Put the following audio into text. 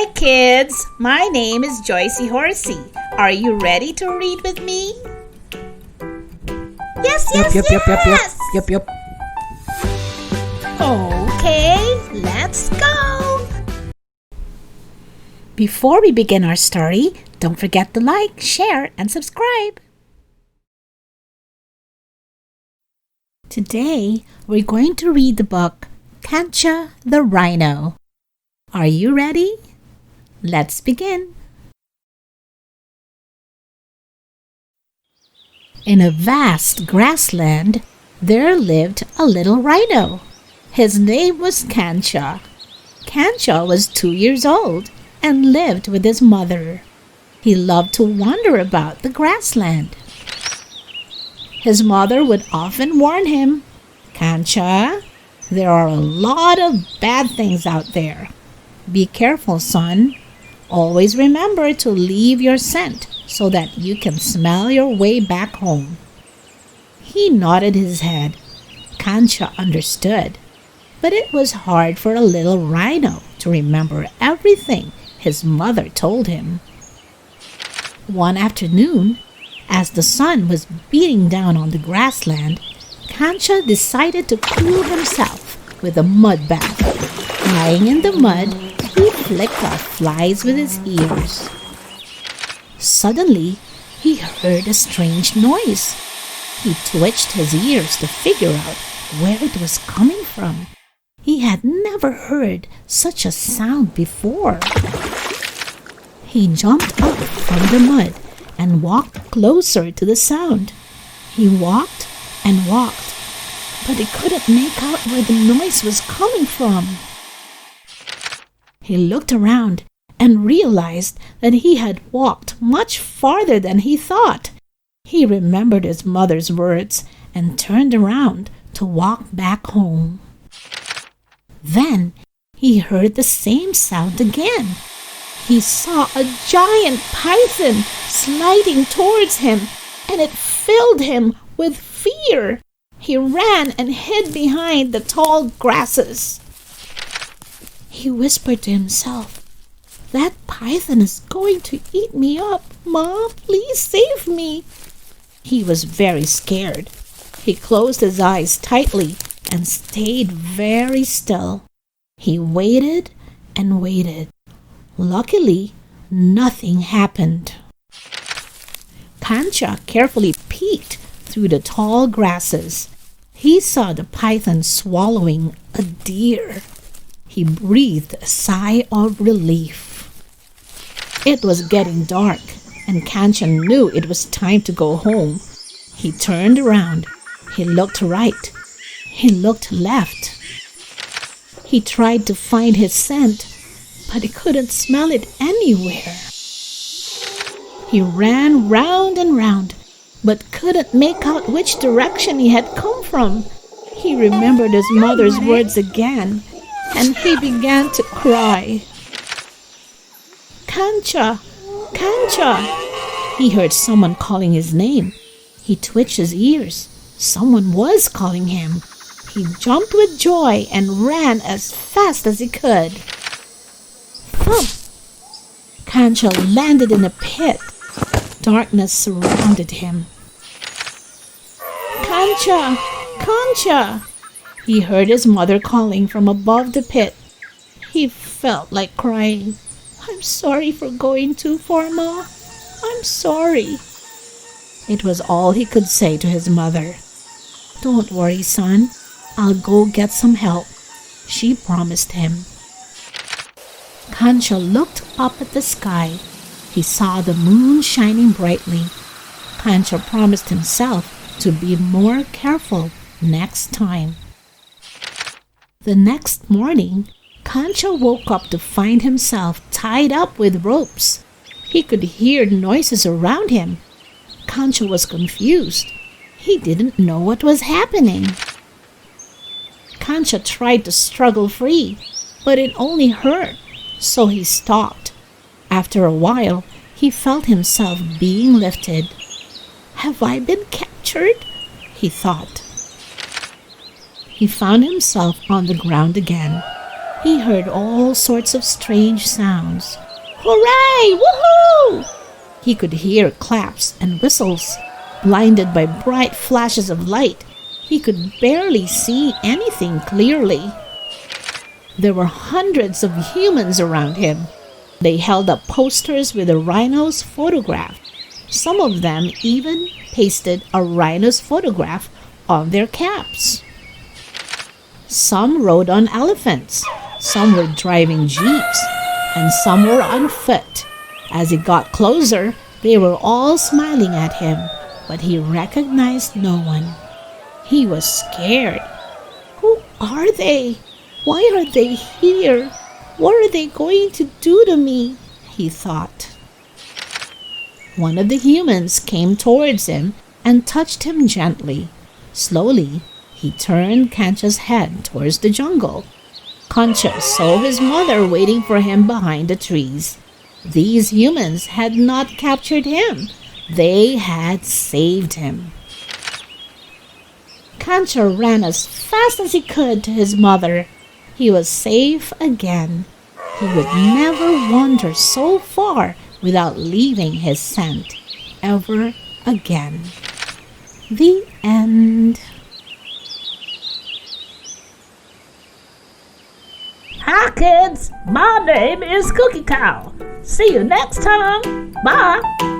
Hi kids, my name is Joycey Horsey. Are you ready to read with me? Yes. Yep. Okay, let's go. Before we begin our story, don't forget to like, share, and subscribe. Today, we're going to read the book Kancha the Rhino. Are you ready? Let's begin. In a vast grassland, there lived a little rhino. His name was Kancha. Kancha was 2 years old and lived with his mother. He loved to wander about the grassland. His mother would often warn him, "Kancha, there are a lot of bad things out there. Be careful, son. Always remember to leave your scent so that you can smell your way back home." He nodded his head. Kancha understood, but it was hard for a little rhino to remember everything his mother told him. One afternoon, as the sun was beating down on the grassland, Kancha decided to cool himself with a mud bath. Lying in the mud, he flicked off flies with his ears. Suddenly, he heard a strange noise. He twitched his ears to figure out where it was coming from. He had never heard such a sound before. He jumped up from the mud and walked closer to the sound. He walked and walked, but he couldn't make out where the noise was coming from. He looked around and realized that he had walked much farther than he thought. He remembered his mother's words and turned around to walk back home. Then he heard the same sound again. He saw a giant python sliding towards him, and it filled him with fear. He ran and hid behind the tall grasses. He whispered to himself, "That python is going to eat me up. Mom, please save me." He was very scared. He closed his eyes tightly and stayed very still. He waited and waited. Luckily, nothing happened. Kancha carefully peeked through the tall grasses. He saw the python swallowing a deer. He breathed a sigh of relief. It was getting dark, and Kancha knew it was time to go home. He turned around. He looked right. He looked left. He tried to find his scent, but he couldn't smell it anywhere. He ran round and round, but couldn't make out which direction he had come from. He remembered his mother's words again, and he began to cry. "Kancha! Kancha!" He heard someone calling his name. He twitched his ears. Someone was calling him. He jumped with joy and ran as fast as he could. Thump! Kancha landed in a pit. Darkness surrounded him. "Kancha! Kancha!" He heard his mother calling from above the pit. He felt like crying. "I'm sorry for going too far, Ma. I'm sorry." It was all he could say to his mother. "Don't worry, son. I'll go get some help," she promised him. Kancha looked up at the sky. He saw the moon shining brightly. Kancha promised himself to be more careful next time. The next morning, Kancha woke up to find himself tied up with ropes. He could hear noises around him. Kancha was confused. He didn't know what was happening. Kancha tried to struggle free, but it only hurt, so he stopped. After a while, he felt himself being lifted. "Have I been captured?" he thought. He found himself on the ground again. He heard all sorts of strange sounds. Hooray! Woohoo! He could hear claps and whistles. Blinded by bright flashes of light, he could barely see anything clearly. There were hundreds of humans around him. They held up posters with a rhino's photograph. Some of them even pasted a rhino's photograph on their caps. Some rode on elephants, some were driving jeeps, and some were on foot. As he got closer, they were all smiling at him, but he recognized no one. He was scared. Who are they? Why are they here? What are they going to do to me? He thought. One of the humans came towards him and touched him gently. Slowly, he turned Kancha's head towards the jungle. Kancha saw his mother waiting for him behind the trees. These humans had not captured him. They had saved him. Kancha ran as fast as he could to his mother. He was safe again. He would never wander so far without leaving his scent ever again. The end. Hi kids, my name is Cookie Cow. See you next time. Bye.